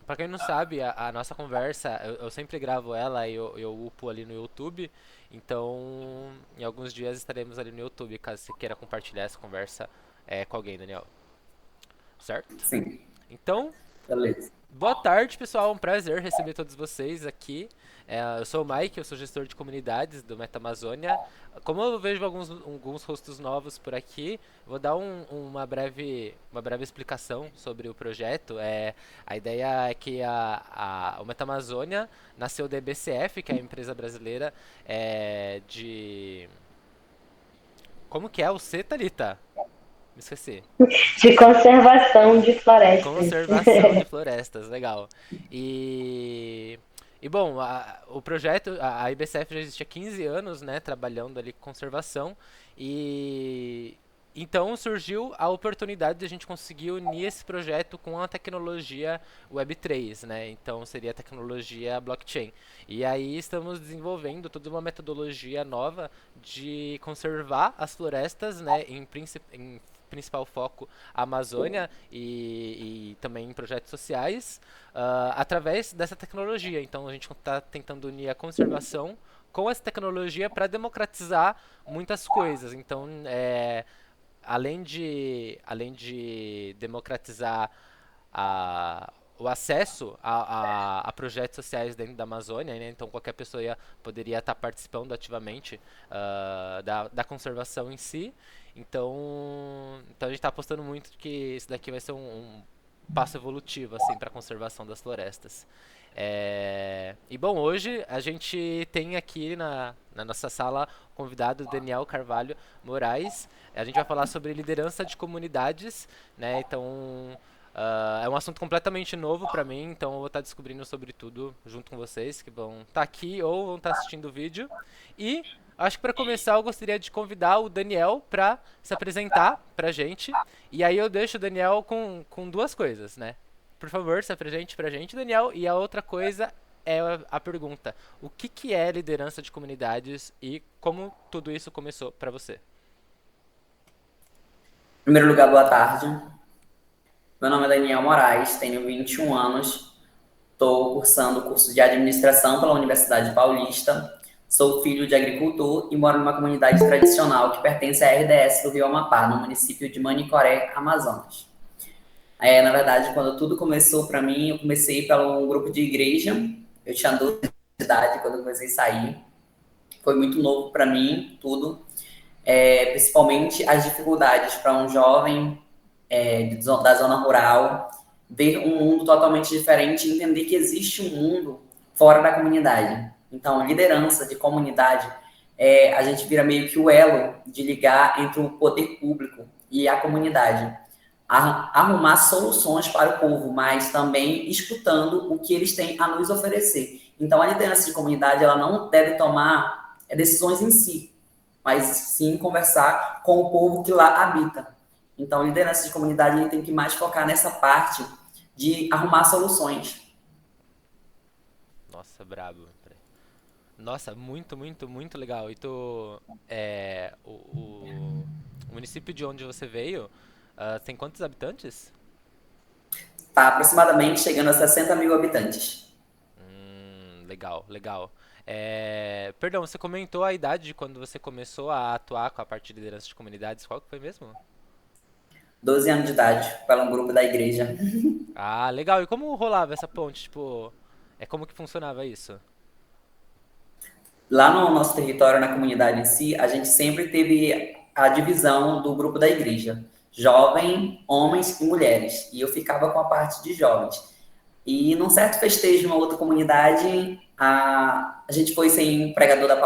Pra quem não sabe, a nossa conversa, eu sempre gravo ela e eu upo ali no YouTube. Então, em alguns dias estaremos ali no YouTube, caso você queira compartilhar essa conversa com alguém, Daniel. Certo? Sim, Então, beleza. boa tarde, pessoal. Um prazer receber todos vocês aqui. Eu sou o Mike, eu sou gestor de comunidades do MetaAmazônia. Como eu vejo alguns rostos novos por aqui, vou dar uma breve explicação sobre o projeto. A ideia é que o MetaAmazônia nasceu da EBCF, que é a empresa brasileira de... Como que é o C, Thalita? Me esqueci. De conservação de florestas. Conservação de florestas, legal. E, e bom, o projeto, a IBCF já existe há 15 anos, né, trabalhando ali com conservação. E então surgiu a oportunidade de a gente conseguir unir esse projeto com a tecnologia Web3, né? Então seria a tecnologia blockchain. E aí estamos desenvolvendo toda uma metodologia nova de conservar as florestas, né, em principal foco a Amazônia e também em projetos sociais, através dessa tecnologia. Então a gente está tentando unir a conservação com essa tecnologia para democratizar muitas coisas. Então, além de democratizar o acesso a projetos sociais dentro da Amazônia, né? Então qualquer pessoa poderia estar participando ativamente da conservação em si. Então a gente está apostando muito que isso daqui vai ser um passo evolutivo assim para a conservação das florestas. E bom, hoje a gente tem aqui na nossa sala o convidado Daniel Carvalho Moraes. A gente vai falar sobre liderança de comunidades, né? Então é um assunto completamente novo para mim, então eu vou estar descobrindo sobre tudo junto com vocês que vão estar aqui ou vão estar assistindo o vídeo. E acho que para começar eu gostaria de convidar o Daniel para se apresentar pra gente. E aí eu deixo o Daniel com duas coisas, né? Por favor, se apresente pra gente, Daniel. E a outra coisa é a pergunta: o que é liderança de comunidades e como tudo isso começou para você? Em primeiro lugar, boa tarde. Meu nome é Daniel Moraes, tenho 21 anos, estou cursando o curso de administração pela Universidade Paulista. Sou filho de agricultor e moro numa comunidade tradicional que pertence à RDS do Rio Amapá, no município de Manicoré, Amazonas. Na verdade, quando tudo começou para mim, eu comecei pelo um grupo de igreja. Eu tinha 12 anos de idade quando eu comecei a sair. Foi muito novo para mim, tudo. Principalmente as dificuldades para um jovem da zona rural ver um mundo totalmente diferente e entender que existe um mundo fora da comunidade. Então, liderança de comunidade, a gente vira meio que o elo de ligar entre o poder público e a comunidade. Arrumar soluções para o povo, mas também escutando o que eles têm a nos oferecer. Então, a liderança de comunidade ela não deve tomar decisões em si, mas sim conversar com o povo que lá habita. Então, a liderança de comunidade tem que mais focar nessa parte de arrumar soluções. Nossa, brabo. Nossa, muito legal. E o município de onde você veio, tem quantos habitantes? Está aproximadamente chegando a 60 mil habitantes. Legal, legal. Perdão, você comentou a idade de quando você começou a atuar com a parte de liderança de comunidades. Qual que foi mesmo? 12 anos de idade, para um grupo da igreja. Ah, legal. E como rolava essa ponte? Tipo, como que funcionava isso? Lá no nosso território, na comunidade em si, a gente sempre teve a divisão do grupo da igreja: jovem, homens e mulheres. E eu ficava com a parte de jovens. E num certo festejo, numa outra comunidade, a gente foi sem um pregador da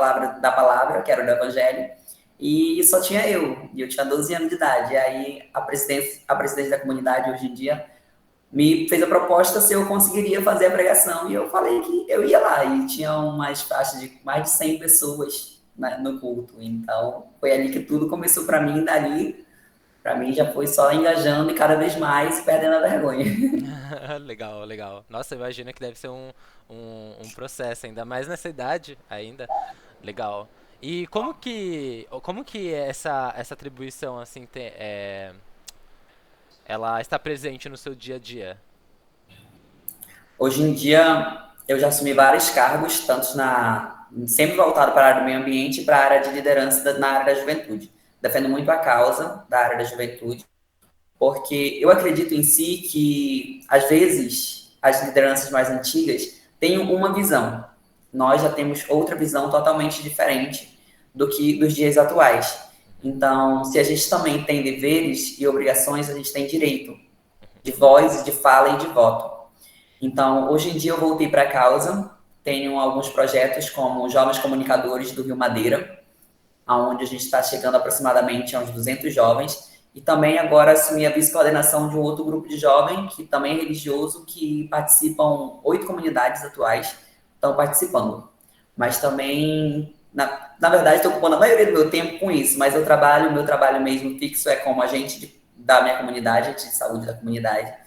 palavra, que era o do evangelho, e só tinha eu. E eu tinha 12 anos de idade. E aí a presidente da comunidade, hoje em dia, me fez a proposta se eu conseguiria fazer a pregação. E eu falei que eu ia lá. E tinha umas faixas de mais de 100 pessoas no culto. Então, foi ali que tudo começou para mim. Dali, para mim, já foi só engajando e cada vez mais perdendo a vergonha. Legal, legal. Nossa, imagina que deve ser um processo, ainda mais nessa idade ainda. Legal. E como que essa atribuição assim ela está presente no seu dia a dia? Hoje em dia, eu já assumi vários cargos, sempre voltado para a área do meio ambiente e para a área de liderança na área da juventude. Defendo muito a causa da área da juventude, porque eu acredito em si que, às vezes, as lideranças mais antigas têm uma visão. Nós já temos outra visão totalmente diferente do que dos dias atuais. Então, se a gente também tem deveres e obrigações, a gente tem direito de voz, de fala e de voto. Então, hoje em dia eu voltei para a causa, tenho alguns projetos como Jovens Comunicadores do Rio Madeira, onde a gente está chegando aproximadamente a uns 200 jovens, e também agora assumi a vice-coordenação de um outro grupo de jovens, que também é religioso, que participam, 8 comunidades atuais estão participando. Mas também, na verdade, estou ocupando a maioria do meu tempo com isso, mas meu trabalho mesmo fixo é como agente da minha comunidade, agente de saúde da comunidade,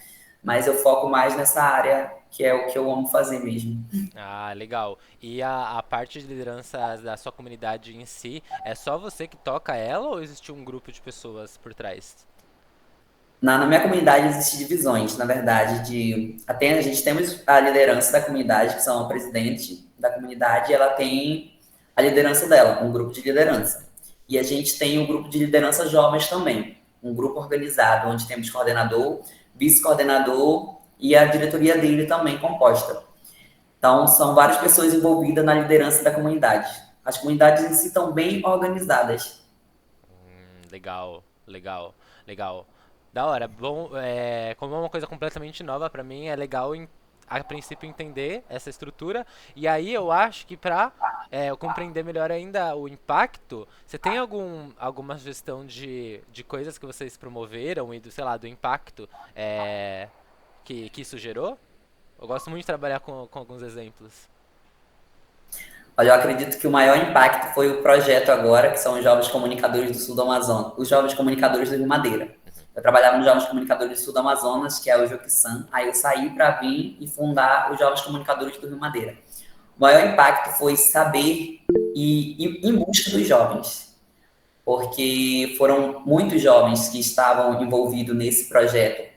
mas eu foco mais nessa área, que é o que eu amo fazer mesmo. Ah, legal. E a parte de liderança da sua comunidade em si, é só você que toca ela ou existe um grupo de pessoas por trás? Na minha comunidade existem divisões, na verdade, até a gente temos a liderança da comunidade, que são a presidente da comunidade, e ela tem a liderança dela, um grupo de liderança. E a gente tem um grupo de liderança jovens também, um grupo organizado, onde temos coordenador, vice-coordenador e a diretoria dele também composta. Então, são várias pessoas envolvidas na liderança da comunidade. As comunidades em si estão bem organizadas. Legal, legal, legal. Da hora. Bom, como é uma coisa completamente nova pra mim, é legal a princípio entender essa estrutura. E aí eu acho que pra eu compreender melhor ainda o impacto, você tem alguma sugestão de coisas que vocês promoveram e sei lá, do impacto que isso gerou? Eu gosto muito de trabalhar com alguns exemplos. Olha, eu acredito que o maior impacto foi o projeto agora, que são os Jovens Comunicadores do Sul do Amazonas, os Jovens Comunicadores do Rio Madeira. Eu trabalhava nos Jovens Comunicadores do Sul do Amazonas, que é o Joquissan, aí eu saí para vir e fundar os Jovens Comunicadores do Rio Madeira. O maior impacto foi saber e ir em busca dos jovens, porque foram muitos jovens que estavam envolvidos nesse projeto,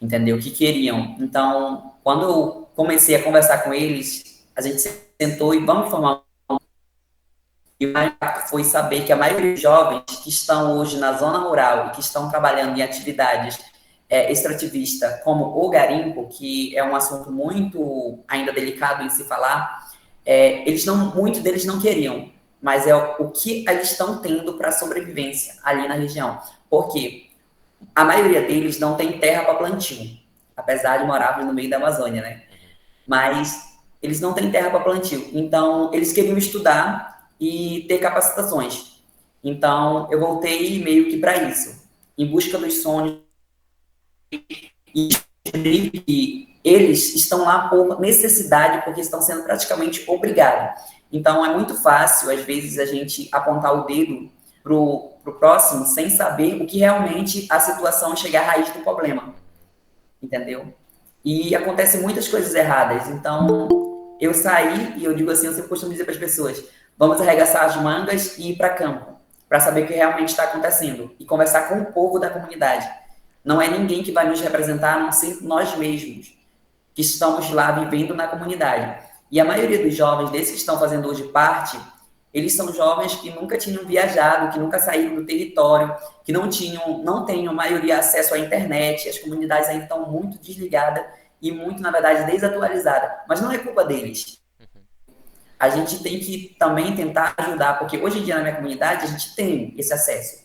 entendeu? Que queriam. Então, quando eu comecei a conversar com eles, a gente sentou e vamos formar. E o mais impacto foi saber que a maioria dos jovens que estão hoje na zona rural e que estão trabalhando em atividades extrativistas, como o garimpo, que é um assunto muito ainda delicado em se falar, muitos deles não queriam, mas é o que eles estão tendo para sobrevivência ali na região. Por quê? A maioria deles não tem terra para plantio, apesar de morar no meio da Amazônia, né? Mas eles não têm terra para plantio. Então, eles queriam estudar e ter capacitações. Então, eu voltei meio que para isso, em busca dos sonhos, e descobri que eles estão lá por necessidade, porque estão sendo praticamente obrigados. Então, é muito fácil, às vezes, a gente apontar o dedo pro próximo sem saber o que realmente a situação chegar à raiz do problema, entendeu? E acontecem muitas coisas erradas. Então, eu saí e eu digo assim, eu sempre costumo dizer para as pessoas, vamos arregaçar as mangas e ir para campo, para saber o que realmente está acontecendo e conversar com o povo da comunidade. Não é ninguém que vai nos representar, a não ser nós mesmos, que estamos lá vivendo na comunidade. E a maioria dos jovens, desses que estão fazendo hoje parte, eles são jovens que nunca tinham viajado, que nunca saíram do território, que não têm a maioria acesso à internet, as comunidades ainda estão muito desligadas e muito, na verdade, desatualizadas. Mas não é culpa deles. A gente tem que também tentar ajudar, porque hoje em dia na minha comunidade a gente tem esse acesso,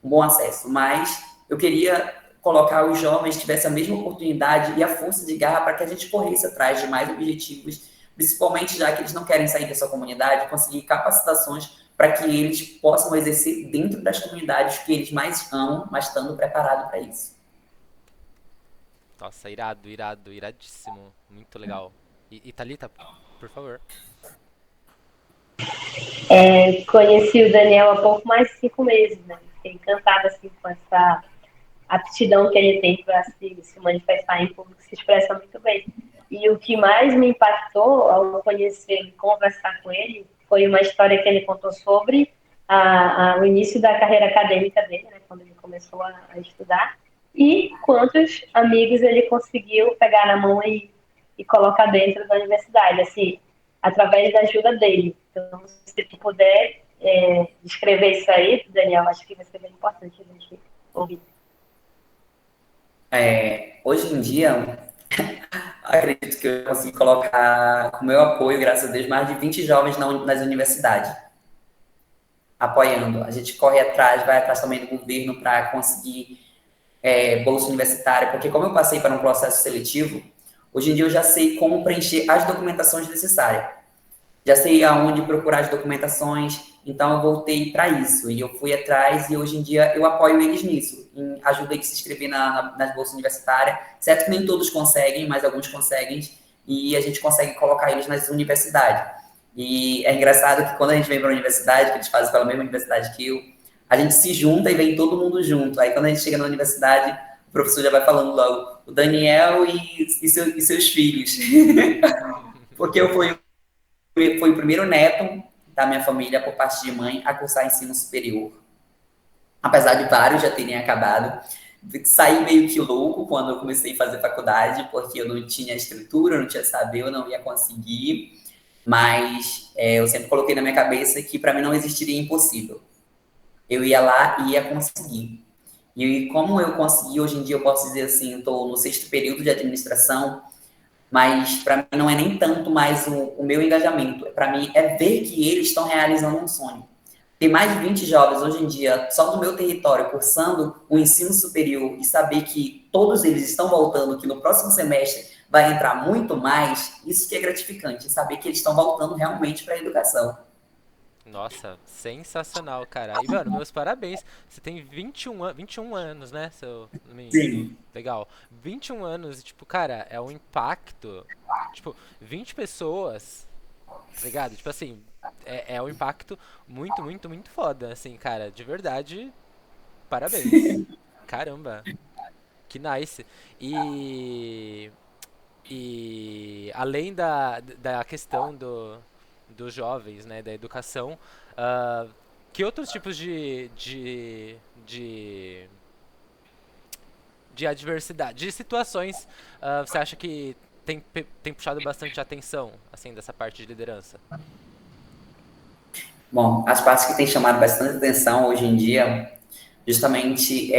um bom acesso, mas eu queria colocar os jovens que tivessem a mesma oportunidade e a força de garra para que a gente corresse atrás de mais objetivos, principalmente já que eles não querem sair da sua comunidade, conseguir capacitações para que eles possam exercer dentro das comunidades que eles mais amam, mas estando preparados para isso. Nossa, irado, irado, iradíssimo. Muito legal. E Thalita, por favor. Conheci o Daniel há pouco mais de 5 meses, né? Fiquei encantada assim, com essa aptidão que ele tem para se manifestar em público, se expressa muito bem. E o que mais me impactou ao conhecer e conversar com ele foi uma história que ele contou sobre o início da carreira acadêmica dele, né, quando ele começou a estudar, e quantos amigos ele conseguiu pegar na mão e e colocar dentro da universidade, assim, através da ajuda dele. Então, se tu puder descrever isso aí, Daniel, acho que vai ser bem importante a gente ouvir. Hoje em dia, acredito que eu consegui colocar com meu apoio, graças a Deus, mais de 20 jovens nas universidades, apoiando. A gente corre atrás, vai atrás também do governo para conseguir bolsa universitária, porque como eu passei para um processo seletivo, hoje em dia eu já sei como preencher as documentações necessárias. Já sei aonde procurar as documentações, então eu voltei para isso. E eu fui atrás e hoje em dia eu apoio eles nisso. Ajudo eles a se inscrever nas bolsas universitárias. Certo que nem todos conseguem, mas alguns conseguem. E a gente consegue colocar eles nas universidades. E é engraçado que quando a gente vem para a universidade, que eles fazem pela mesma universidade que eu, a gente se junta e vem todo mundo junto. Aí quando a gente chega na universidade, o professor já vai falando logo, o Daniel e seus filhos. Porque eu fui o primeiro neto da minha família, por parte de mãe, a cursar ensino superior. Apesar de vários já terem acabado. Saí meio que louco quando eu comecei a fazer faculdade, porque eu não tinha estrutura, eu não tinha saber, eu não ia conseguir. Mas eu sempre coloquei na minha cabeça que para mim não existiria impossível. Eu ia lá e ia conseguir. E como eu consegui, hoje em dia eu posso dizer assim, estou no 6º período de administração, mas para mim não é nem tanto mais o meu engajamento. Para mim é ver que eles estão realizando um sonho. Tem mais de 20 jovens hoje em dia, só no meu território, cursando o ensino superior e saber que todos eles estão voltando, que no próximo semestre vai entrar muito mais, isso que é gratificante, saber que eles estão voltando realmente para a educação. Nossa, sensacional, cara. E, mano, meus parabéns. Você tem 21 anos, né? Sim. Legal. 21 anos e, tipo, cara, é um impacto. Tipo, 20 pessoas, tá ligado? Tipo assim, é um impacto muito, muito, muito foda. Assim, cara, de verdade, parabéns. Caramba, que nice. E. E além da questão dos jovens, né, da educação, ah, que outros tipos de, de adversidade, de situações você acha que tem puxado bastante atenção, assim, dessa parte de liderança? Bom, as partes que têm chamado bastante atenção hoje em dia, justamente,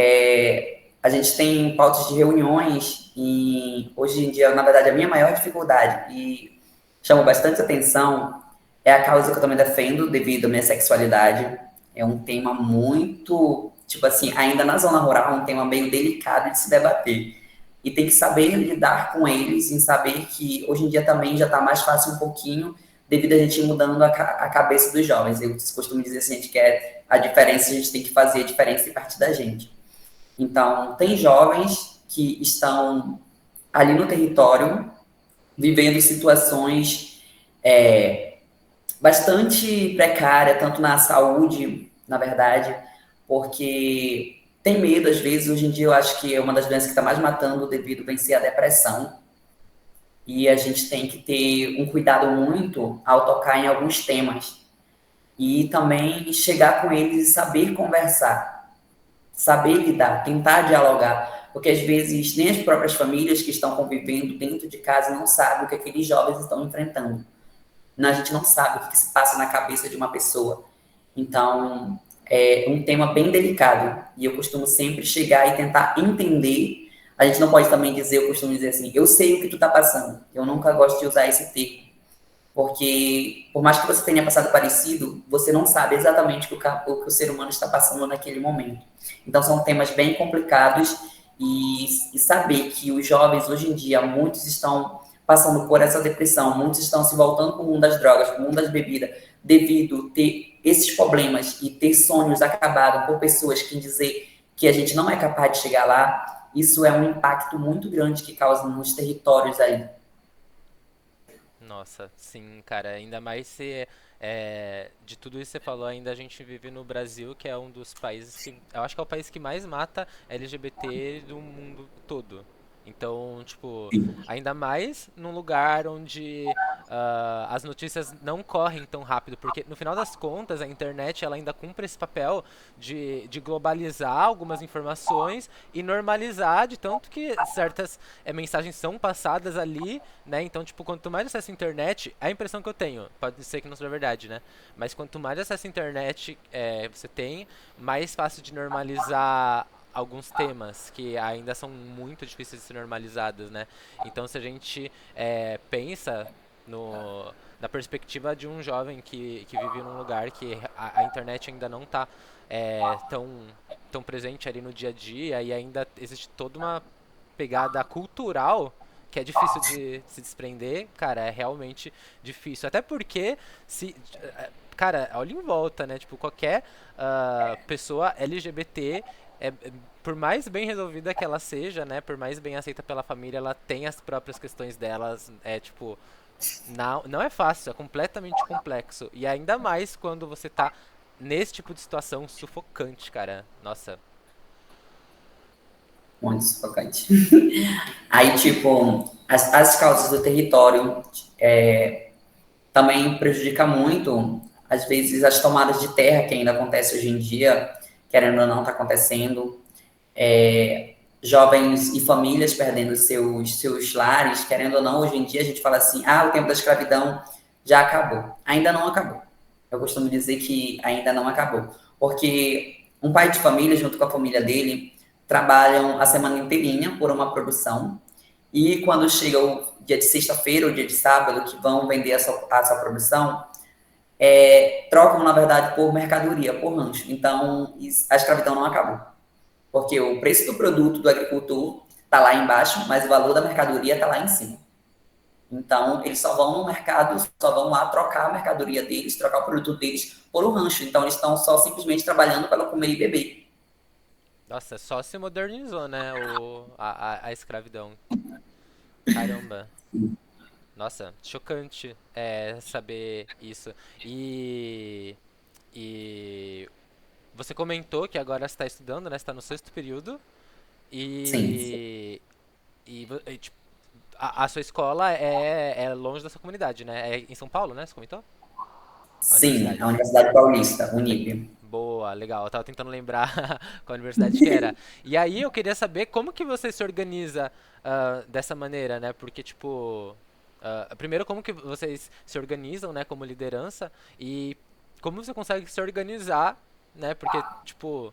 a gente tem pautas de reuniões e hoje em dia, na verdade, a minha maior dificuldade e chama bastante atenção é a causa que eu também defendo devido à minha sexualidade. É um tema muito, tipo assim, ainda na zona rural, é um tema meio delicado de se debater. E tem que saber lidar com eles, em saber que hoje em dia também já está mais fácil um pouquinho, devido a gente ir mudando a cabeça dos jovens. Eu costumo dizer assim, a gente quer a diferença, a gente tem que fazer a diferença e partir da gente. Então, tem jovens que estão ali no território, vivendo situações bastante precárias, tanto na saúde, na verdade, porque tem medo, às vezes, hoje em dia eu acho que é uma das doenças que está mais matando devido a ser a depressão, e a gente tem que ter um cuidado muito ao tocar em alguns temas, e também chegar com eles e saber conversar, saber lidar, tentar dialogar, porque às vezes nem as próprias famílias que estão convivendo dentro de casa não sabem o que aqueles jovens estão enfrentando. A gente não sabe o que se passa na cabeça de uma pessoa. Então, é um tema bem delicado e eu costumo sempre chegar e tentar entender. A gente não pode também dizer, eu costumo dizer assim, eu sei o que tu tá passando. Eu nunca gosto de usar esse termo, porque por mais que você tenha passado parecido, você não sabe exatamente o que o ser humano está passando naquele momento. Então são temas bem complicados e saber que os jovens hoje em dia, muitos estão passando por essa depressão, muitos estão se voltando para o mundo das drogas, para o mundo das bebidas, devido a ter esses problemas e ter sonhos acabados por pessoas que dizer que a gente não é capaz de chegar lá, isso é um impacto muito grande que causa nos territórios aí. Nossa, sim, cara, ainda mais se de tudo isso que você falou, ainda a gente vive no Brasil, que é um dos países que, eu acho que é o país que mais mata LGBT do mundo todo. Então, tipo, ainda mais num lugar onde as notícias não correm tão rápido, porque no final das contas a internet ela ainda cumpre esse papel de globalizar algumas informações e normalizar, de tanto que certas mensagens são passadas ali, né? Então, tipo, quanto mais acesso à internet, é a impressão que eu tenho, pode ser que não seja verdade, né? Mas quanto mais acesso à internet você tem, mais fácil de normalizar alguns temas que ainda são muito difíceis de ser normalizados, né? Então, se a gente pensa na perspectiva de um jovem que vive num lugar que a internet ainda não está tão presente ali no dia a dia e ainda existe toda uma pegada cultural que é difícil de se desprender, cara, é realmente difícil. Até porque, cara, olha em volta, né? Tipo, qualquer pessoa LGBT, por mais bem resolvida que ela seja, né? Por mais bem aceita pela família, ela tem as próprias questões delas, tipo, não é fácil, é completamente complexo. E ainda mais quando você tá nesse tipo de situação sufocante, cara. Nossa. Muito sufocante. Aí, tipo, as causas do território também prejudica muito, às vezes, as tomadas de terra que ainda acontece hoje em dia, querendo ou não, está acontecendo. Jovens e famílias perdendo seus lares, querendo ou não, hoje em dia a gente fala assim, o tempo da escravidão já acabou. Ainda não acabou. Eu costumo dizer que ainda não acabou. Porque um pai de família, junto com a família dele, trabalham a semana inteirinha por uma produção, e quando chega o dia de sexta-feira ou dia de sábado, que vão vender a sua produção, trocam, na verdade, por mercadoria, por rancho. Então, a escravidão não acabou. Porque o preço do produto do agricultor está lá embaixo, mas o valor da mercadoria está lá em cima. Então, eles só vão no mercado, só vão lá trocar a mercadoria deles, trocar o produto deles por um rancho. Então, eles estão só simplesmente trabalhando para comer e beber. Nossa, só se modernizou, né? A escravidão. Caramba. Nossa, chocante saber isso. E você comentou que agora você está estudando, né? Você está no sexto período. Sim, sim. Tipo, a sua escola é longe da sua comunidade, né? É em São Paulo, né? Você comentou? A Sim, a universidade. Universidade Paulista, Unip. Boa, legal. Eu tava tentando lembrar qual universidade que era. E aí eu queria saber como que você se organiza dessa maneira, né? Porque, tipo, primeiro como que vocês se organizam, né, como liderança e como você consegue se organizar, né? Porque, tipo,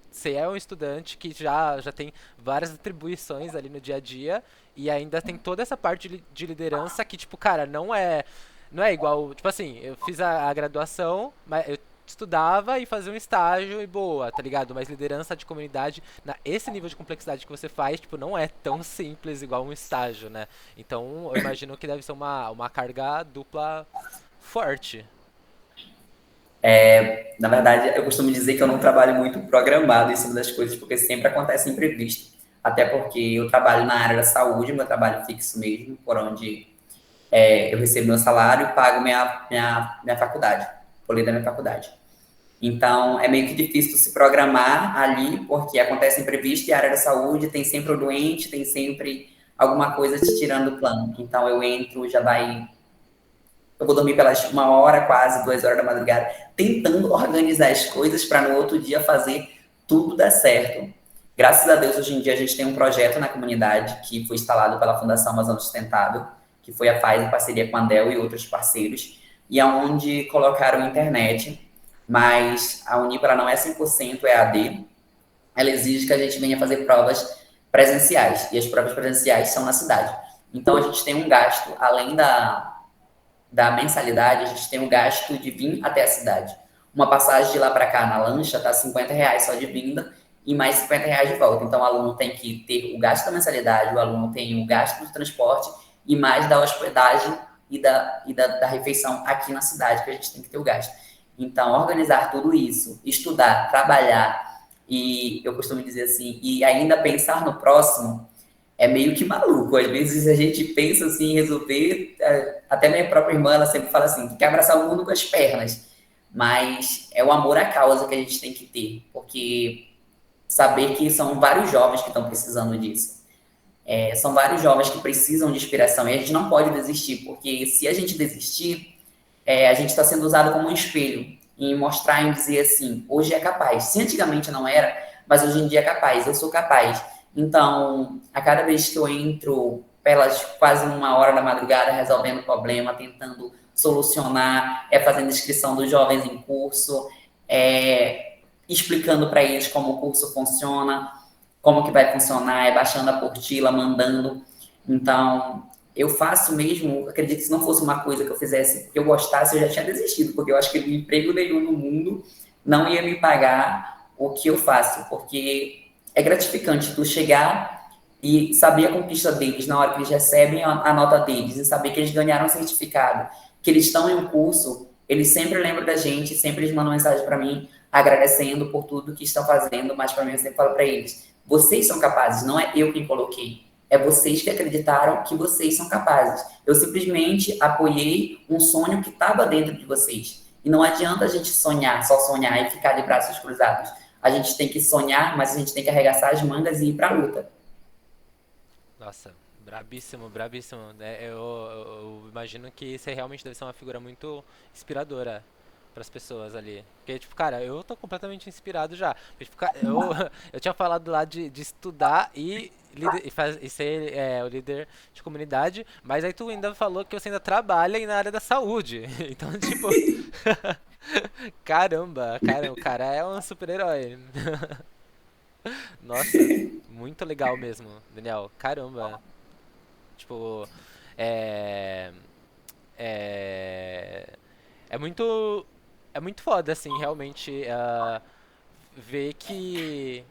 você é um estudante que já tem várias atribuições ali no dia a dia e ainda tem toda essa parte de liderança que, tipo, cara, não é igual, tipo assim, eu fiz a graduação, mas eu estudava e fazia um estágio e boa, tá ligado? Mas liderança de comunidade, esse nível de complexidade que você faz, tipo, não é tão simples igual um estágio, né? Então, eu imagino que deve ser uma carga dupla forte. Na verdade, eu costumo dizer que eu não trabalho muito programado em cima das coisas, porque sempre acontece imprevisto. Até porque eu trabalho na área da saúde, meu trabalho fixo mesmo, por onde eu recebo meu salário e pago minha faculdade, por lei da minha faculdade. Então, é meio que difícil se programar ali, porque acontece imprevisto e a área da saúde tem sempre o doente, tem sempre alguma coisa te tirando do plano. Então, eu entro, eu vou dormir pelas 1 hora, quase 2 horas da madrugada, tentando organizar as coisas para no outro dia fazer tudo dar certo. Graças a Deus, hoje em dia, a gente tem um projeto na comunidade que foi instalado pela Fundação Amazônia Sustentável, que foi a FAZ em parceria com a Andel e outros parceiros, e aonde colocaram internet, mas a Unip ela não é 100% EAD, ela exige que a gente venha fazer provas presenciais, e as provas presenciais são na cidade. Então, a gente tem um gasto, além da mensalidade, a gente tem o gasto de vir até a cidade. Uma passagem de lá para cá na lancha tá R$ 50 só de vinda e mais R$ 50 de volta. Então, o aluno tem que ter o gasto da mensalidade, o aluno tem o gasto do transporte e mais da hospedagem da refeição aqui na cidade, que a gente tem que ter o gasto. Então, organizar tudo isso, estudar, trabalhar e, eu costumo dizer assim, e ainda pensar no próximo, é meio que maluco. Às vezes a gente pensa assim em resolver, até minha própria irmã, ela sempre fala assim, que quer abraçar o mundo com as pernas, mas é o amor à causa que a gente tem que ter, porque saber que são vários jovens que estão precisando disso. São vários jovens que precisam de inspiração e a gente não pode desistir, porque se a gente desistir, a gente está sendo usado como um espelho em mostrar e dizer assim, hoje é capaz. Se antigamente não era, mas hoje em dia é capaz, eu sou capaz. Então, a cada vez que eu entro pelas quase 1 hora da madrugada resolvendo problema, tentando solucionar, fazendo inscrição dos jovens em curso, explicando para eles como o curso funciona, como que vai funcionar, baixando a apostila, mandando. Então, eu faço mesmo, acredito que se não fosse uma coisa que eu fizesse porque eu gostasse, eu já tinha desistido, porque eu acho que emprego nenhum no mundo não ia me pagar o que eu faço, porque é gratificante tu chegar e saber a conquista deles na hora que eles recebem a nota deles e saber que eles ganharam um certificado, que eles estão em um curso, eles sempre lembram da gente, sempre eles mandam mensagem para mim agradecendo por tudo que estão fazendo, mas para mim eu sempre falo para eles, vocês são capazes, não é eu quem coloquei. É vocês que acreditaram que vocês são capazes. Eu simplesmente apoiei um sonho que estava dentro de vocês. E não adianta a gente sonhar, só sonhar e ficar de braços cruzados. A gente tem que sonhar, mas a gente tem que arregaçar as mangas e ir para a luta. Nossa, brabíssimo, brabíssimo. Eu imagino que você realmente deve ser uma figura muito inspiradora para as pessoas ali. Porque, tipo, cara, eu tô completamente inspirado já. Porque, tipo, eu tinha falado lá de estudar e ser o líder de comunidade, mas aí tu ainda falou que você ainda trabalha aí na área da saúde. Então, tipo, caramba, o cara é um super-herói. Nossa, muito legal mesmo, Daniel. Caramba. Tipo, é. É. É muito. É muito foda, assim, realmente, ver que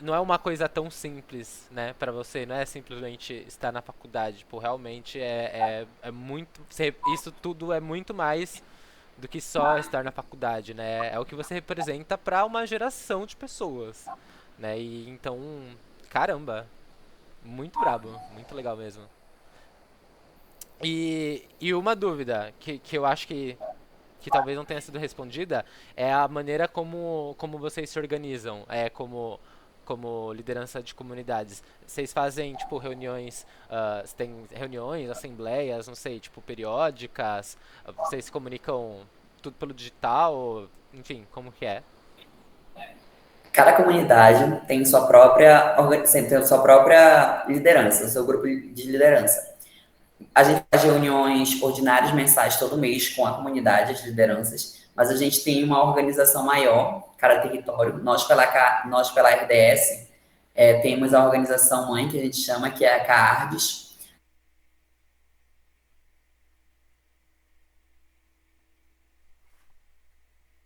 não é uma coisa tão simples, né, pra você, não é simplesmente estar na faculdade, tipo, realmente é muito, isso tudo é muito mais do que só estar na faculdade, né, é o que você representa pra uma geração de pessoas, né, e então, caramba, muito brabo, muito legal mesmo. E uma dúvida que eu acho que talvez não tenha sido respondida é a maneira como vocês se organizam, como liderança de comunidades. Vocês fazem, tipo, reuniões, tem reuniões, assembleias, não sei, tipo, periódicas, vocês se comunicam tudo pelo digital, enfim, como que é? Cada comunidade tem sua própria liderança, seu grupo de liderança. A gente faz reuniões ordinárias mensais todo mês com a comunidade, as lideranças, mas a gente tem uma organização maior, cada território. Nós pela RDS, temos a organização mãe, que a gente chama, que é a CARDES.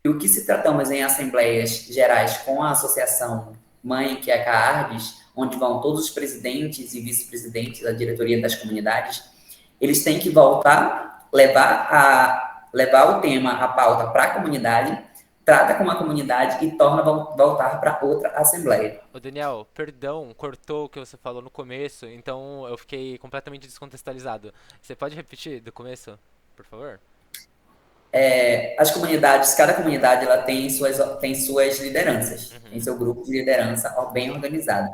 E o que se tratamos em assembleias gerais com a associação mãe, que é a CARDES, onde vão todos os presidentes e vice-presidentes da diretoria das comunidades, eles têm que voltar, levar o tema, a pauta para a comunidade, trata com a comunidade e torna voltar para outra assembleia. Ô Daniel, perdão, cortou o que você falou no começo, então eu fiquei completamente descontextualizado. Você pode repetir do começo, por favor? As comunidades, cada comunidade ela tem suas lideranças, tem Uhum. seu grupo de liderança bem organizado.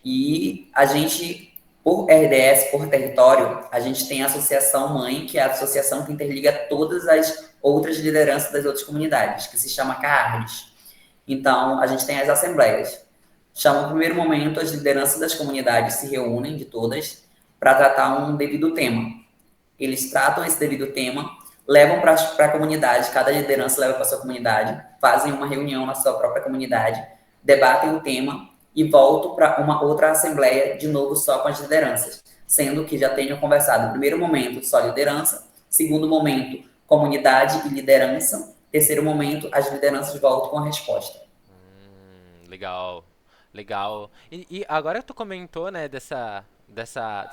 E a gente, por RDS, por território, a gente tem a associação mãe, que é a associação que interliga todas as outras lideranças das outras comunidades, que se chama CARDES. Então, a gente tem as assembleias. Chama no primeiro momento, as lideranças das comunidades se reúnem, de todas, para tratar um devido tema. Eles tratam esse devido tema, levam para a comunidade, cada liderança leva para sua comunidade, fazem uma reunião na sua própria comunidade, debatem o tema e voltam para uma outra assembleia, de novo só com as lideranças, sendo que já tenham conversado, no primeiro momento, só liderança, segundo momento, comunidade e liderança, terceiro momento, as lideranças voltam com a resposta. Legal, legal. E agora que tu comentou, né, dessa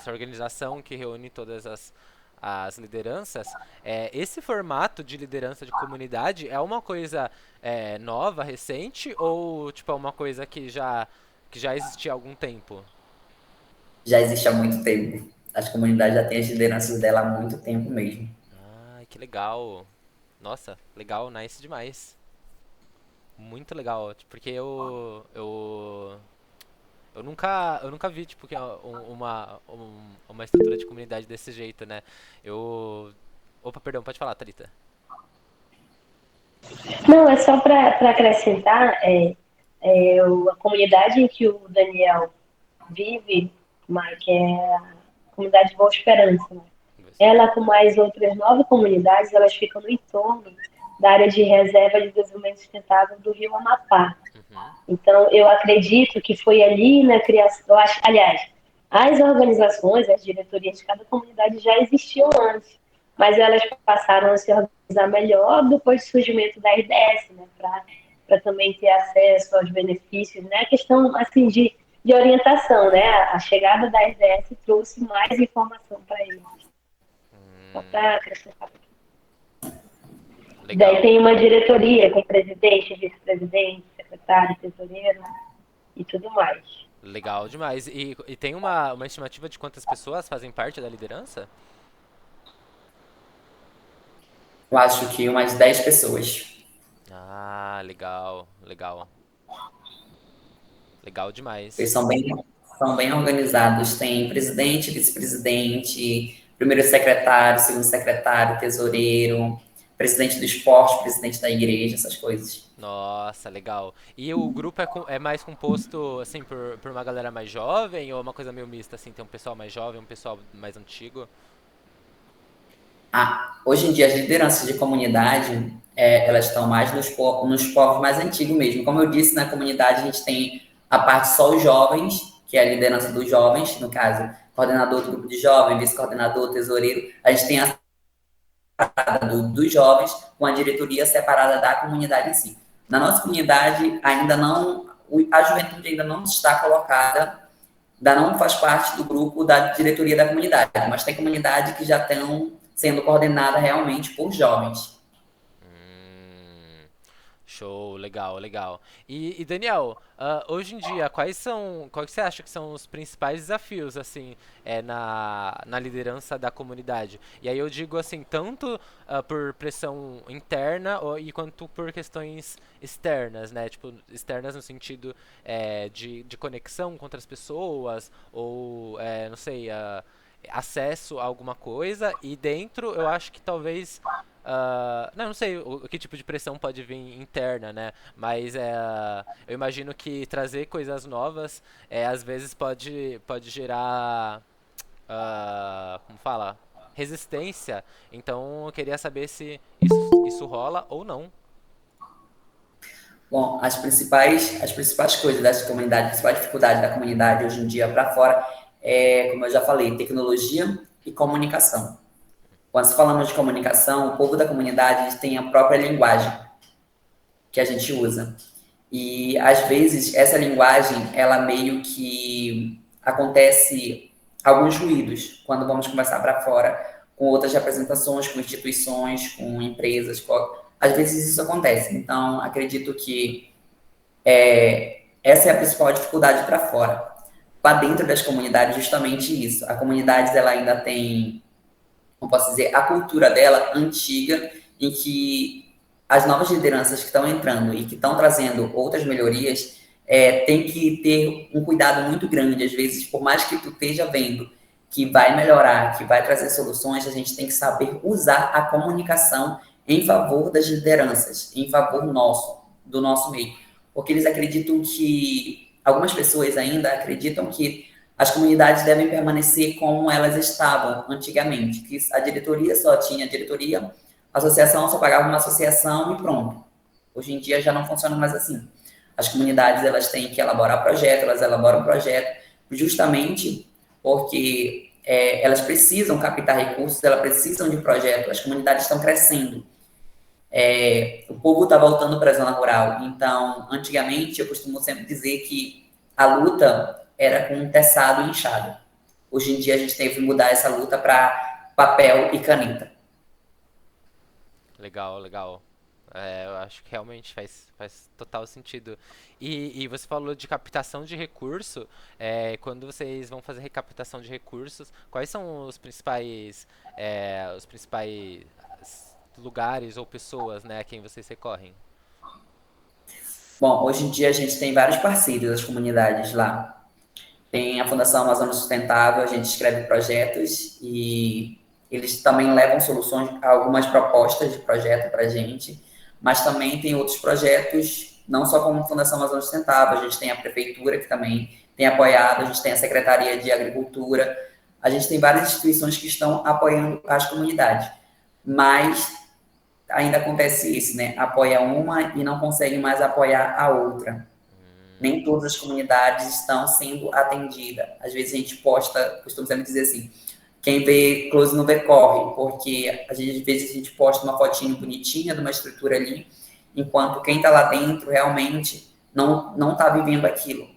organização que reúne todas as lideranças, esse formato de liderança de comunidade é uma coisa nova, recente, ou tipo, é uma coisa que já existia há algum tempo? Já existe há muito tempo. As comunidades já têm as lideranças dela há muito tempo mesmo. Ai, que legal. Nossa, legal, nice demais. Muito legal, porque Eu nunca vi, tipo, que é uma estrutura de comunidade desse jeito, né? Eu... Opa, perdão, pode falar, Thalita. Não, é só para acrescentar, a comunidade em que o Daniel vive, Mike, é a comunidade Boa Esperança, né? Ela, com mais outras 9 comunidades, elas ficam no entorno da área de reserva de desenvolvimento sustentável do Rio Amapá. Uhum. Então, eu acredito que foi ali na criação, eu acho, aliás, as organizações, as diretorias de cada comunidade já existiam antes, mas elas passaram a se organizar melhor depois do surgimento da RDS, né, para também ter acesso aos benefícios, né, a questão assim de orientação, né, a chegada da RDS trouxe mais informação para eles, só para acrescentar. Daí Legal. tem uma diretoria com presidente, vice-presidente, secretário, tesoureiro e tudo mais. Legal demais. E tem uma estimativa de quantas pessoas fazem parte da liderança? Eu acho que umas 10 pessoas. Ah, legal, legal. Legal Eles demais. são bem organizados. Tem presidente, vice-presidente, primeiro secretário, segundo secretário, tesoureiro, presidente do esporte, presidente da igreja, essas coisas. Nossa, legal. E o grupo é mais composto, assim, por uma galera mais jovem ou é uma coisa meio mista, assim, tem um pessoal mais jovem, um pessoal mais antigo? Hoje em dia, as lideranças de comunidade, elas estão mais nos povos mais antigos mesmo. Como eu disse, na comunidade a gente tem a parte só os jovens, que é a liderança dos jovens, no caso, coordenador do grupo de jovens, vice-coordenador, tesoureiro. A gente tem a dos jovens com a diretoria separada da comunidade em si. Na nossa comunidade, ainda não, a juventude ainda não está colocada, ainda não faz parte do grupo da diretoria da comunidade, mas tem comunidade que já estão sendo coordenada realmente por jovens. Hum, show, legal, legal. E Daniel, hoje em dia, quais você acha que são os principais desafios, assim, na liderança da comunidade? E aí eu digo, assim, tanto por pressão interna e quanto por questões externas, né? Tipo, externas no sentido de conexão com outras pessoas, ou, não sei, acesso a alguma coisa, e dentro eu acho que talvez. Não sei que tipo de pressão pode vir interna, né? Mas eu imagino que trazer coisas novas às vezes pode gerar, como fala? Resistência. Então eu queria saber se isso rola ou não. Bom, as principais coisas dessa comunidade, a principal dificuldade da comunidade hoje em dia para fora é, como eu já falei, tecnologia e comunicação. Quando se falamos de comunicação, o povo da comunidade tem a própria linguagem que a gente usa. E às vezes essa linguagem, ela meio que acontece alguns ruídos quando vamos conversar para fora com outras representações, com instituições, com empresas. Às vezes isso acontece. Então, acredito que essa é a principal dificuldade para fora. Para dentro das comunidades, justamente isso. A comunidade ela ainda tem, como posso dizer, a cultura dela antiga, em que as novas lideranças que estão entrando e que estão trazendo outras melhorias tem que ter um cuidado muito grande. Às vezes, por mais que tu esteja vendo que vai melhorar, que vai trazer soluções, a gente tem que saber usar a comunicação em favor das lideranças, em favor do nosso meio. Porque eles acreditam que, algumas pessoas ainda acreditam que as comunidades devem permanecer como elas estavam antigamente, que a diretoria só tinha diretoria, a associação só pagava uma associação e pronto. Hoje em dia já não funciona mais assim. As comunidades elas têm que elaborar projeto, elas elaboram projeto justamente porque elas precisam captar recursos, elas precisam de projeto, as comunidades estão crescendo. O povo está voltando para a zona rural. Então, antigamente, eu costumo sempre dizer que a luta era com teçado e enxada. Hoje em dia, a gente teve que mudar essa luta para papel e caneta. Legal, legal. Eu acho que realmente faz total sentido. E você falou de captação de recurso. Quando vocês vão fazer recaptação de recursos, quais são os principais lugares ou pessoas, né, a quem vocês recorrem? Bom, hoje em dia a gente tem vários parceiros das comunidades lá. Tem a Fundação Amazônia Sustentável, a gente escreve projetos e eles também levam soluções, algumas propostas de projeto para a gente, mas também tem outros projetos, não só como a Fundação Amazônia Sustentável, a gente tem a Prefeitura que também tem apoiado, a gente tem a Secretaria de Agricultura, a gente tem várias instituições que estão apoiando as comunidades, mas ainda acontece isso, né? Apoia uma e não consegue mais apoiar a outra. Nem todas as comunidades estão sendo atendidas. Às vezes a gente posta, costumo sempre dizer assim, quem vê close não vê corre, porque às vezes a gente posta uma fotinho bonitinha de uma estrutura ali, enquanto quem está lá dentro realmente não está vivendo aquilo.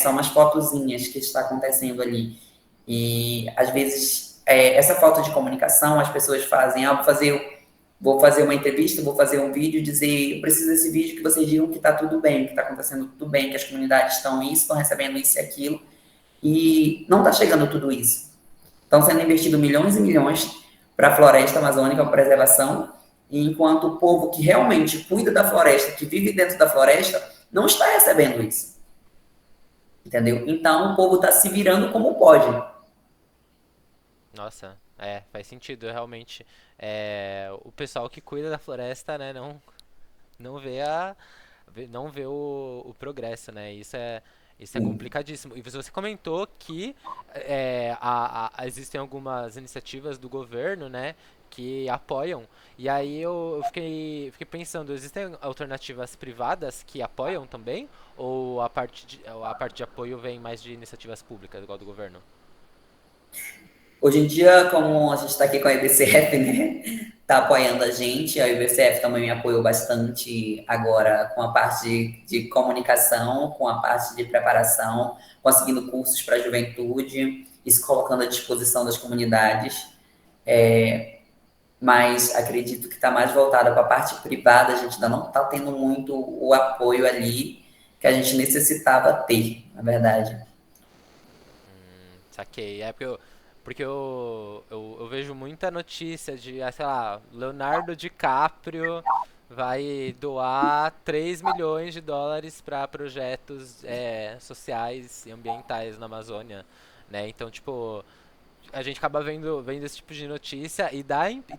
São umas fotozinhas que está acontecendo ali. E às vezes essa falta de comunicação as pessoas fazem, vou fazer uma entrevista, vou fazer um vídeo, dizer, eu preciso desse vídeo que vocês digam que está tudo bem, que está acontecendo tudo bem, que as comunidades estão isso, estão recebendo isso e aquilo, e não está chegando tudo isso. Estão sendo investidos milhões e milhões para a floresta amazônica, para preservação, e enquanto o povo que realmente cuida da floresta, que vive dentro da floresta, não está recebendo isso. Entendeu? Então, o povo está se virando como pode. Nossa, faz sentido, realmente. O pessoal que cuida da floresta, né, não vê não vê o progresso, né? Isso é complicadíssimo. E você comentou que existem algumas iniciativas do governo, né, que apoiam. E aí eu fiquei pensando, existem alternativas privadas que apoiam também? Ou a parte de apoio vem mais de iniciativas públicas, igual do governo? Hoje em dia, como a gente está aqui com a IBCF, né, está apoiando a gente, a IBCF também me apoiou bastante agora com a parte de comunicação, com a parte de preparação, conseguindo cursos para a juventude, isso colocando à disposição das comunidades, mas acredito que está mais voltada para a parte privada, a gente ainda não está tendo muito o apoio ali que a gente necessitava ter, na verdade. Saquei. Porque eu vejo muita notícia de, sei lá, Leonardo DiCaprio vai doar 3 milhões de dólares para projetos sociais e ambientais na Amazônia, né? Então, tipo, a gente acaba vendo esse tipo de notícia e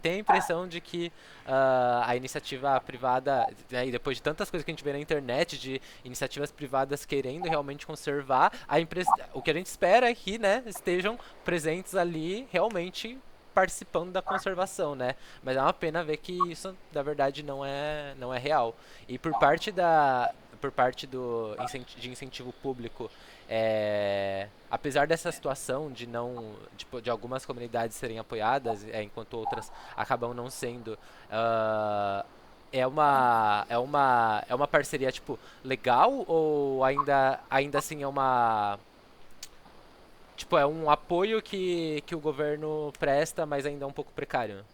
tem a impressão de que a iniciativa privada, né, e depois de tantas coisas que a gente vê na internet, de iniciativas privadas querendo realmente conservar, o que a gente espera é que, né, estejam presentes ali realmente participando da conservação, né? Mas é uma pena ver que isso, na verdade, não é real. E por parte de incentivo público, apesar dessa situação de não de algumas comunidades serem apoiadas, enquanto outras acabam não sendo, é uma parceria tipo legal, ou ainda assim é um apoio que o governo presta, mas ainda é um pouco precário?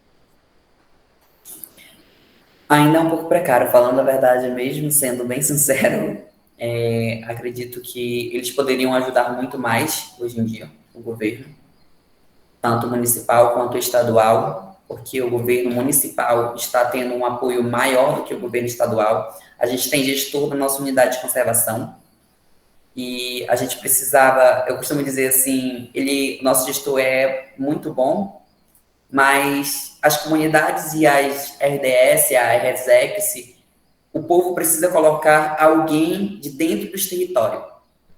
Ainda é um pouco precário, falando a verdade mesmo, sendo bem sincero. Acredito que eles poderiam ajudar muito mais hoje em dia, o governo, tanto municipal quanto estadual, porque o governo municipal está tendo um apoio maior do que o governo estadual. A gente tem gestor da nossa unidade de conservação e a gente precisava, eu costumo dizer assim, nosso gestor é muito bom, mas as comunidades e as RDS, a RSEX, o povo precisa colocar alguém de dentro dos territórios,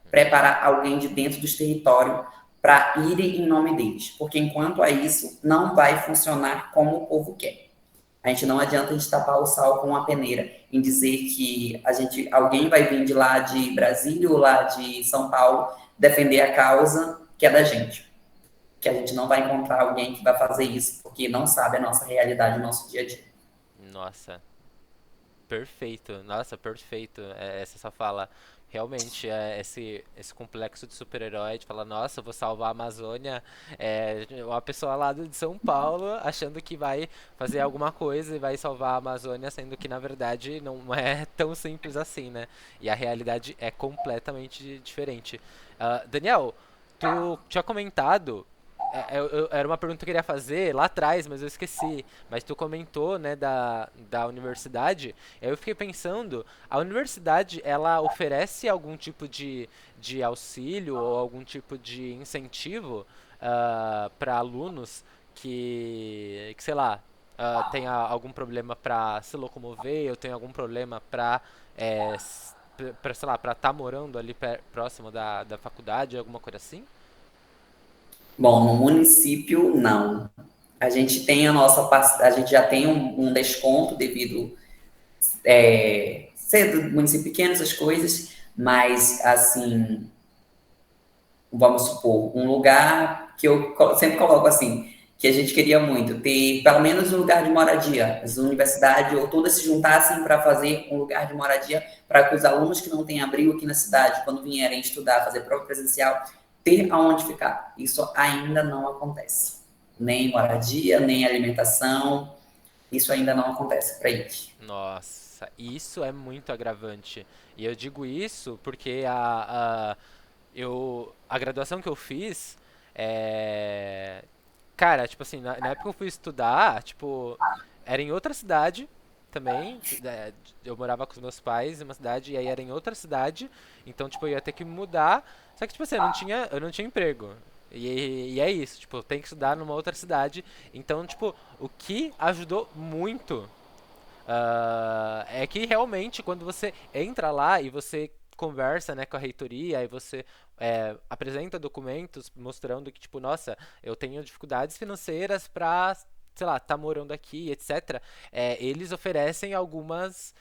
preparar alguém de dentro dos territórios para irem em nome deles, porque enquanto a isso, não vai funcionar como o povo quer. A gente não adianta a gente tapar o sal com uma peneira em dizer que alguém vai vir de lá de Brasília ou lá de São Paulo defender a causa que é da gente. Que a gente não vai encontrar alguém que vai fazer isso, porque não sabe a nossa realidade, o nosso dia a dia. Nossa, perfeito. Nossa, perfeito. Essa sua fala. Realmente, esse complexo de super-herói, de falar, nossa, eu vou salvar a Amazônia, uma pessoa lá de São Paulo achando que vai fazer alguma coisa e vai salvar a Amazônia, sendo que na verdade não é tão simples assim, né? E a realidade é completamente diferente. Daniel, tu tinha comentado Era uma pergunta que eu queria fazer lá atrás, mas eu esqueci. Mas tu comentou, né, da universidade. Aí eu fiquei pensando, a universidade, ela oferece algum tipo de auxílio ou algum tipo de incentivo para alunos que, sei lá, tenha algum problema para se locomover, ou tenha algum problema para, sei lá, para estar morando ali próximo da faculdade, alguma coisa assim? Bom, no município, não. A gente tem a gente já tem um desconto devido ser do município pequeno, essas coisas, mas assim, vamos supor, um lugar que eu sempre coloco assim, que a gente queria muito, ter pelo menos um lugar de moradia. As universidades ou todas se juntassem para fazer um lugar de moradia para que os alunos que não têm abrigo aqui na cidade, quando vierem estudar, fazer prova presencial, ter aonde ficar. Isso ainda não acontece. Nem moradia, nem alimentação, isso ainda não acontece para eles. Nossa, isso é muito agravante. E eu digo isso porque a graduação que eu fiz, é, cara, tipo assim, na época que eu fui estudar, tipo, era em outra cidade também. Eu morava com os meus pais em uma cidade e aí era em outra cidade, então, tipo, eu ia ter que me mudar. Só que, tipo assim, eu não tinha emprego. E é isso, tipo, tem que estudar numa outra cidade. Então, tipo, o que ajudou muito é que realmente quando você entra lá e você conversa, né, com a reitoria e você apresenta documentos mostrando que, tipo, nossa, eu tenho dificuldades financeiras para, sei lá, tá morando aqui, etc. Eles oferecem algumas,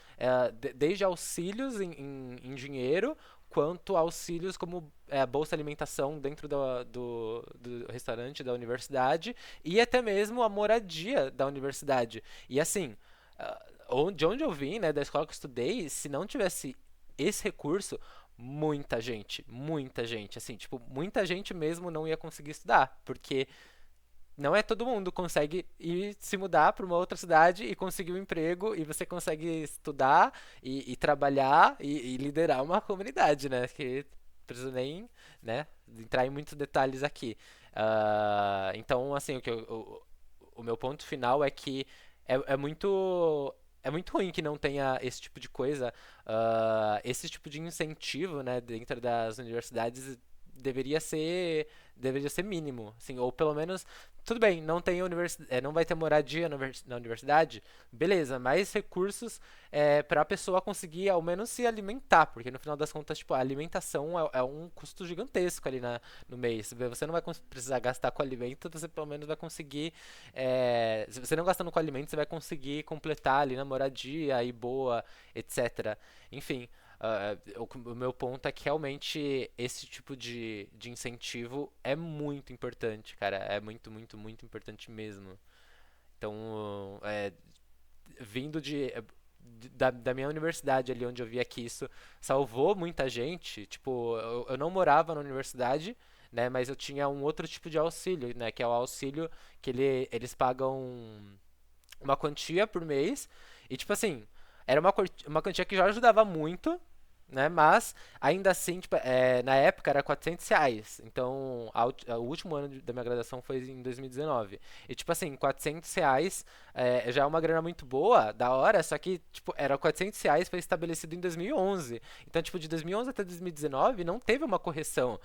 desde auxílios em dinheiro, quanto auxílios como bolsa alimentação dentro do restaurante da universidade e até mesmo a moradia da universidade. E assim, de onde eu vim, né, da escola que eu estudei, se não tivesse esse recurso, muita gente, assim, tipo, muita gente mesmo não ia conseguir estudar, porque não é todo mundo consegue ir se mudar para uma outra cidade e conseguir um emprego e você consegue estudar e trabalhar e liderar uma comunidade, né? Que preciso nem, né, entrar em muitos detalhes aqui. Então, assim, o meu ponto final é que é muito ruim que não tenha esse tipo de coisa, esse tipo de incentivo, né, dentro das universidades deveria ser mínimo, assim, ou pelo menos tudo bem, não tem não vai ter moradia na universidade, beleza, mais recursos para a pessoa conseguir ao menos se alimentar, porque no final das contas, tipo, a alimentação é um custo gigantesco ali no mês. Você não vai precisar gastar com alimento, você pelo menos vai conseguir. Se você não gastando com alimento, você vai conseguir completar ali na moradia e boa, etc. Enfim. O meu ponto é que realmente esse tipo de incentivo é muito importante, cara. É muito, muito, muito importante mesmo. Então, vindo da minha universidade ali, onde eu via que isso salvou muita gente, tipo, eu não morava na universidade, né, mas eu tinha um outro tipo de auxílio, né, que é o auxílio que eles pagam uma quantia por mês, e tipo assim, era uma quantia que já ajudava muito, né? Mas ainda assim, tipo, na época era R$ 400. Então, o último ano da minha graduação foi em 2019. E tipo assim, R$ 400 já é uma grana muito boa, da hora, só que tipo, era R$ 400, foi estabelecido em 2011. Então, tipo, de 2011 até 2019 não teve uma correção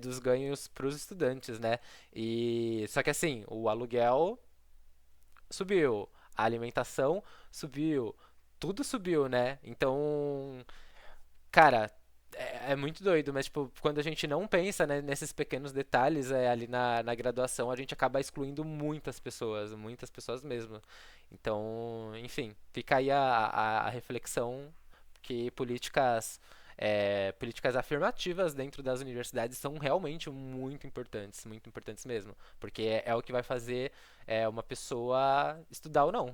dos ganhos para os estudantes, né? E só que assim, o aluguel subiu, a alimentação subiu, tudo subiu, né? Então, cara, é muito doido, mas tipo, quando a gente não pensa, né, nesses pequenos detalhes ali na graduação, a gente acaba excluindo muitas pessoas mesmo. Então, enfim, fica aí a reflexão que políticas afirmativas dentro das universidades são realmente muito importantes mesmo, porque é o que vai fazer uma pessoa estudar ou não,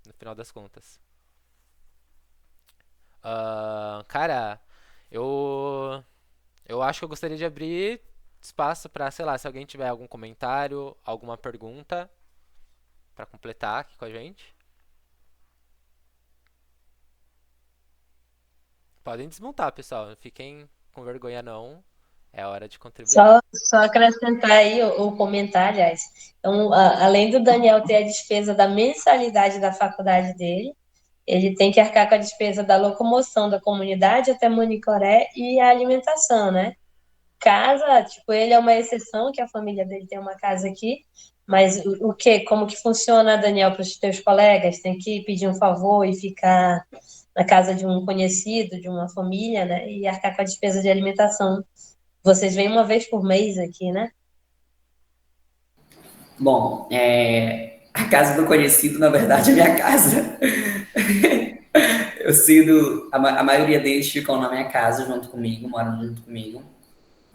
no final das contas. Cara, eu eu acho que eu gostaria de abrir espaço para, sei lá, se alguém tiver algum comentário, alguma pergunta para completar aqui com a gente. Podem desmontar, pessoal. Não fiquem com vergonha não. É hora de contribuir. Só acrescentar aí ou comentar, aliás. Então, além do Daniel ter a despesa da mensalidade da faculdade dele, ele tem que arcar com a despesa da locomoção da comunidade até Monicoré e a alimentação, né? Casa, tipo, ele é uma exceção, que a família dele tem uma casa aqui, mas o que, como que funciona, Daniel, para os teus colegas? Tem que pedir um favor e ficar na casa de um conhecido, de uma família, né? E arcar com a despesa de alimentação. Vocês vêm uma vez por mês aqui, né? Bom, a casa do conhecido, na verdade, é minha casa. Eu cedo, a maioria deles ficam na minha casa junto comigo, moram junto comigo.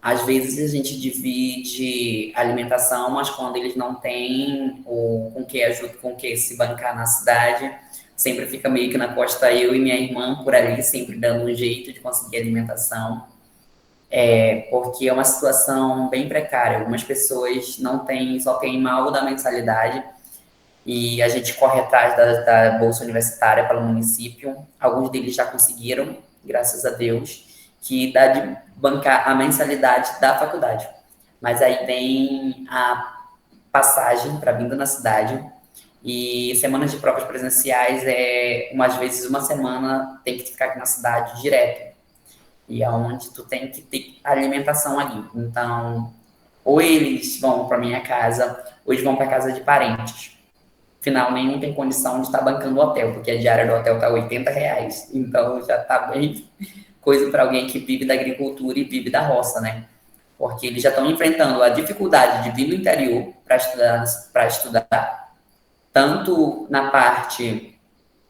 Às vezes a gente divide alimentação, mas quando eles não têm ou com que ajuda, com que se bancar na cidade, sempre fica meio que na costa eu e minha irmã por ali, sempre dando um jeito de conseguir alimentação, porque é uma situação bem precária. Algumas pessoas não têm, só têm mal da mensalidade e a gente corre atrás da bolsa universitária pelo município. Alguns deles já conseguiram, graças a Deus, que dá de bancar a mensalidade da faculdade. Mas aí tem a passagem para vinda na cidade e semanas de provas presenciais umas vezes uma semana tem que ficar aqui na cidade direto. E é onde tu tem que ter alimentação ali. Então, ou eles vão para minha casa, ou eles vão para casa de parentes. Afinal, nenhum tem condição de estar bancando o hotel, porque a diária do hotel está R$ 80. Então, já está bem coisa para alguém que vive da agricultura e vive da roça, né? Porque eles já estão enfrentando a dificuldade de vir do interior para estudar, tanto na parte,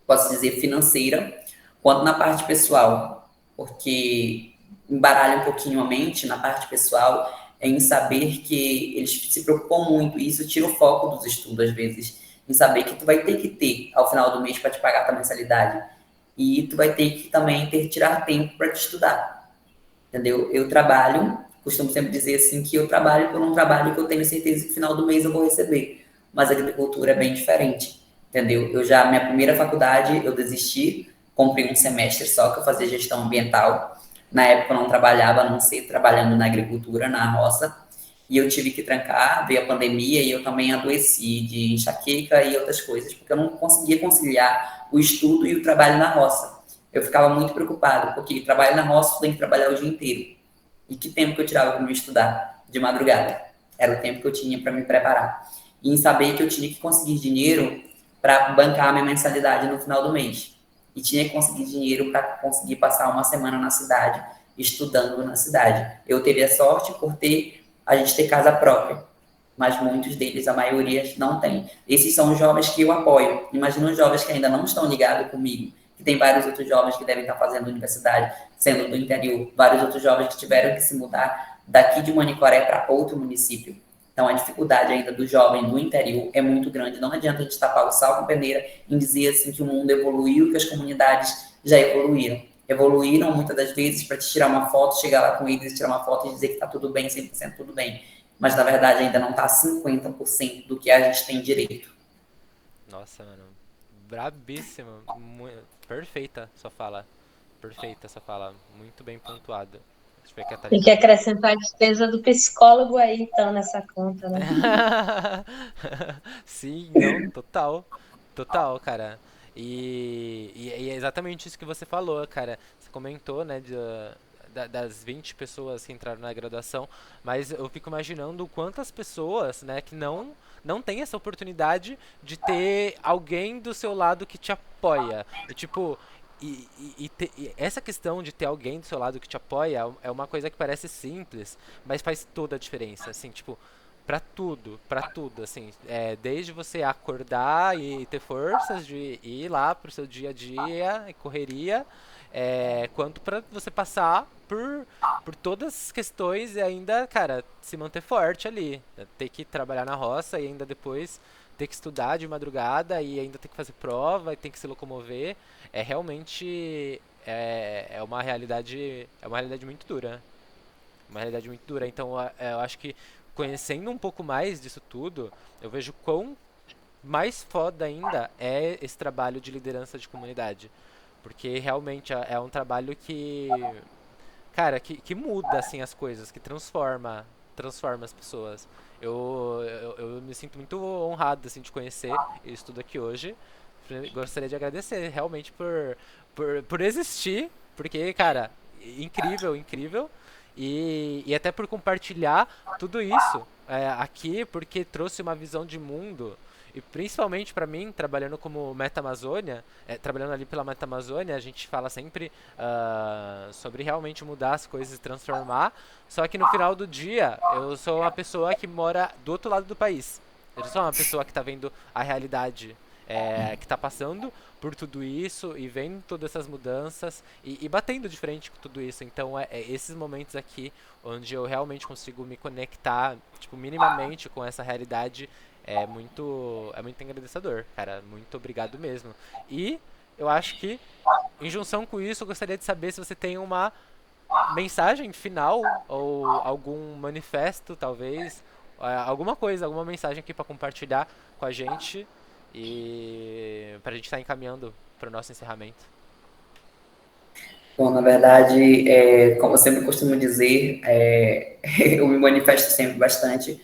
posso dizer, financeira, quanto na parte pessoal, porque embaralha um pouquinho a mente na parte pessoal em saber que eles se preocupam muito, e isso tira o foco dos estudos, às vezes, em saber que tu vai ter que ter, ao final do mês, para te pagar a tua mensalidade, e tu vai ter que também tirar tempo para te estudar, entendeu? Eu trabalho, costumo sempre dizer assim, que eu trabalho por um trabalho que eu tenho certeza que no final do mês eu vou receber, mas a agricultura é bem diferente, entendeu? Minha primeira faculdade, eu desisti, comprei um semestre só que eu fazia gestão ambiental. Na época eu não trabalhava, a não ser trabalhando na agricultura, na roça, e eu tive que trancar, veio a pandemia e eu também adoeci de enxaqueca e outras coisas, porque eu não conseguia conciliar o estudo e o trabalho na roça. Eu ficava muito preocupado, porque trabalho na roça, tu tem que trabalhar o dia inteiro. E que tempo que eu tirava para me estudar? De madrugada. Era o tempo que eu tinha para me preparar. E em saber que eu tinha que conseguir dinheiro para bancar a minha mensalidade no final do mês. E tinha que conseguir dinheiro para conseguir passar uma semana na cidade, estudando na cidade. Eu teve a sorte por a gente ter casa própria, mas muitos deles, a maioria, não tem. Esses são os jovens que eu apoio. Imagina os jovens que ainda não estão ligados comigo, que tem vários outros jovens que devem estar fazendo universidade, sendo do interior, vários outros jovens que tiveram que se mudar daqui de Manicoré para outro município. Então, a dificuldade ainda do jovem do interior é muito grande. Não adianta a gente tapar o sal com peneira em dizer assim que o mundo evoluiu, que as comunidades já evoluíram. Evoluíram muitas das vezes para te tirar uma foto, chegar lá com eles, tirar uma foto e dizer que está tudo bem, 100% tudo bem. Mas, na verdade, ainda não está 50% do que a gente tem direito. Nossa, mano. Brabíssima. Perfeita sua fala. Perfeita sua fala. Muito bem pontuada. Deixa eu ver aqui a Tem Thalita. que acrescentar a despesa do psicólogo aí, então, nessa conta, né? Sim, não, total. Total, cara. E é exatamente isso que você falou, cara. Você comentou, né, das 20 pessoas que entraram na graduação, mas eu fico imaginando quantas pessoas, né, que não tem essa oportunidade de ter alguém do seu lado que te apoia. E, tipo, e essa questão de ter alguém do seu lado que te apoia é uma coisa que parece simples, mas faz toda a diferença, assim, tipo, pra tudo, assim, desde você acordar e ter forças de ir lá pro seu dia a dia e correria, quanto pra você passar por todas as questões e ainda, cara, se manter forte ali, ter que trabalhar na roça e ainda depois ter que estudar de madrugada e ainda ter que fazer prova e ter que se locomover, realmente é uma realidade muito dura. Uma realidade muito dura. Então, eu acho que conhecendo um pouco mais disso tudo, eu vejo quão mais foda ainda é esse trabalho de liderança de comunidade. Porque realmente é um trabalho que, cara, que muda, assim, as coisas, que transforma as pessoas. Eu me sinto muito honrado, assim, de conhecer isso tudo aqui hoje. Gostaria de agradecer, realmente, por existir, porque, cara, incrível, incrível. E até por compartilhar tudo isso aqui, porque trouxe uma visão de mundo. E principalmente para mim, trabalhando como Meta Amazônia, trabalhando ali pela Meta Amazônia, a gente fala sempre sobre realmente mudar as coisas e transformar. Só que no final do dia, eu sou uma pessoa que mora do outro lado do país. Eu sou uma pessoa que está vendo a realidade que está passando por tudo isso e vendo todas essas mudanças e batendo de frente com tudo isso. Então é esses momentos aqui onde eu realmente consigo me conectar, tipo, minimamente com essa realidade é muito engrandecedor, cara. Muito obrigado mesmo. E eu acho que, em junção com isso, eu gostaria de saber se você tem uma mensagem final ou algum manifesto, talvez, alguma coisa, alguma mensagem aqui para compartilhar com a gente e pra gente estar encaminhando para o nosso encerramento. Bom, na verdade, como eu sempre costumo dizer, eu me manifesto sempre bastante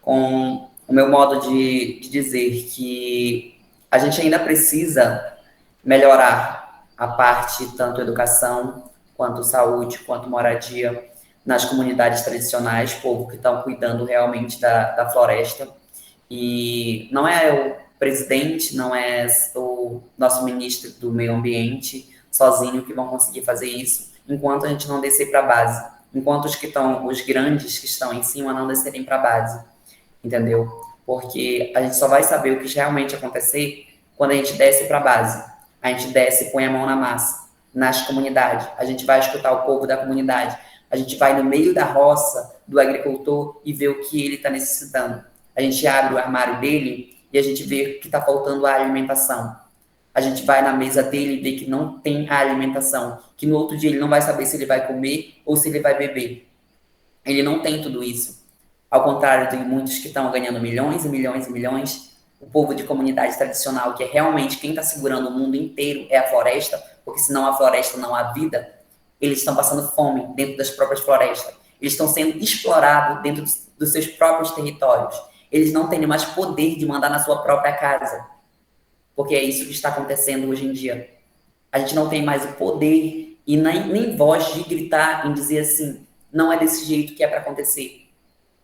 com o meu modo de dizer que a gente ainda precisa melhorar a parte tanto educação, quanto saúde, quanto moradia nas comunidades tradicionais, povo que estão cuidando realmente da floresta. E não é o presidente, não é o nosso ministro do meio ambiente sozinho que vão conseguir fazer isso, enquanto a gente não descer para a base, enquanto os grandes que estão em cima não descerem para a base, entendeu? Porque a gente só vai saber o que realmente acontecer quando a gente desce para a base. A gente desce e põe a mão na massa, nas comunidades. A gente vai escutar o povo da comunidade. A gente vai no meio da roça do agricultor e ver o que ele está necessitando. A gente abre o armário dele e a gente vê que está faltando a alimentação. A gente vai na mesa dele e vê que não tem a alimentação, que no outro dia ele não vai saber se ele vai comer ou se ele vai beber. Ele não tem tudo isso. Ao contrário de muitos que estão ganhando milhões e milhões e milhões, o povo de comunidade tradicional, que é realmente quem está segurando o mundo inteiro, é a floresta, porque senão a floresta não há vida, eles estão passando fome dentro das próprias florestas. Eles estão sendo explorados dentro dos seus próprios territórios. Eles não têm mais poder de mandar na sua própria casa, porque é isso que está acontecendo hoje em dia. A gente não tem mais o poder e nem voz de gritar em dizer assim, não é desse jeito que é para acontecer.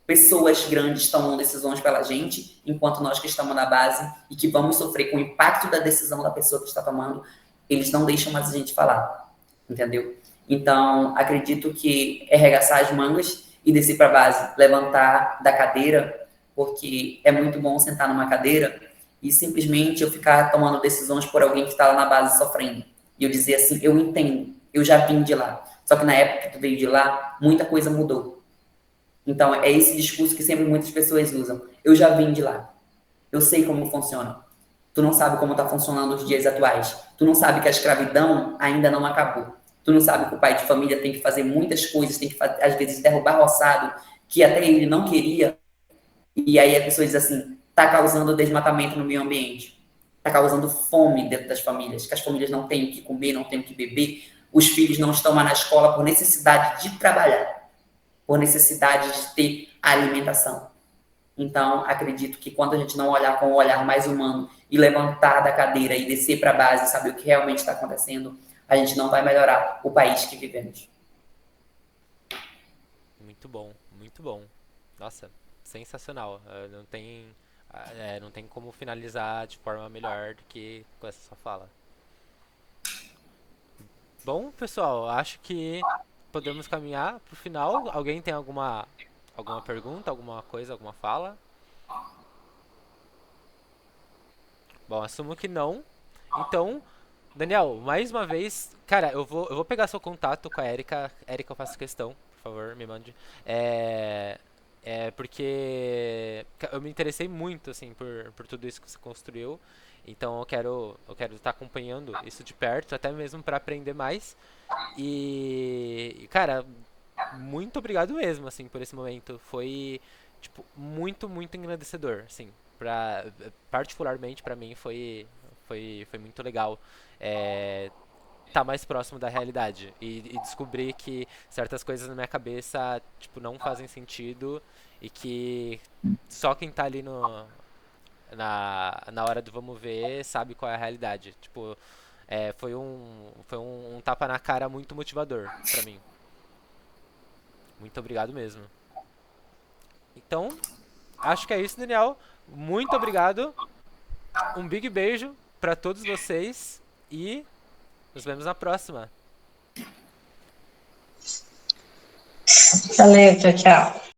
Pessoas grandes tomam decisões pela gente, enquanto nós que estamos na base e que vamos sofrer com o impacto da decisão da pessoa que está tomando, eles não deixam mais a gente falar, entendeu? Então, acredito que é arregaçar as mangas e descer para a base, levantar da cadeira, porque é muito bom sentar numa cadeira e simplesmente eu ficar tomando decisões por alguém que está lá na base sofrendo. E eu dizer assim, eu entendo, eu já vim de lá. Só que na época que tu veio de lá, muita coisa mudou. Então, é esse discurso que sempre muitas pessoas usam. Eu já vim de lá. Eu sei como funciona. Tu não sabe como está funcionando os dias atuais. Tu não sabe que a escravidão ainda não acabou. Tu não sabe que o pai de família tem que fazer muitas coisas, tem que, às vezes, derrubar roçado, que até ele não queria. E aí a pessoa diz assim, está causando desmatamento no meio ambiente. Está causando fome dentro das famílias, que as famílias não têm o que comer, não têm o que beber. Os filhos não estão mais na escola por necessidade de trabalhar, por necessidade de ter alimentação. Então, acredito que quando a gente não olhar com um olhar mais humano e levantar da cadeira e descer para a base e saber o que realmente está acontecendo, a gente não vai melhorar o país que vivemos. Muito bom, muito bom. Nossa, sensacional. Não tem como finalizar de forma melhor do que com essa sua fala. Bom, pessoal, acho que podemos caminhar pro final. Alguém tem alguma pergunta, alguma coisa, alguma fala? Bom, assumo que não. Então, Daniel, mais uma vez, cara, eu vou pegar seu contato com a Erika. Erika, eu faço questão, por favor, me mande. É, porque eu me interessei muito, assim, por tudo isso que você construiu. Então eu quero estar acompanhando isso de perto, até mesmo para aprender mais. E, cara, muito obrigado mesmo, assim, por esse momento. Foi, tipo, muito, muito engrandecedor, assim. Particularmente pra mim foi muito legal. É, tá mais próximo da realidade e descobrir que certas coisas na minha cabeça, tipo, não fazem sentido e que só quem tá ali na hora do vamos ver sabe qual é a realidade. Tipo, foi um tapa na cara muito motivador pra mim. Muito obrigado mesmo. Então, acho que é isso, Daniel. Muito obrigado. Um big beijo pra todos vocês e nos vemos na próxima. Valeu, tchau, tchau.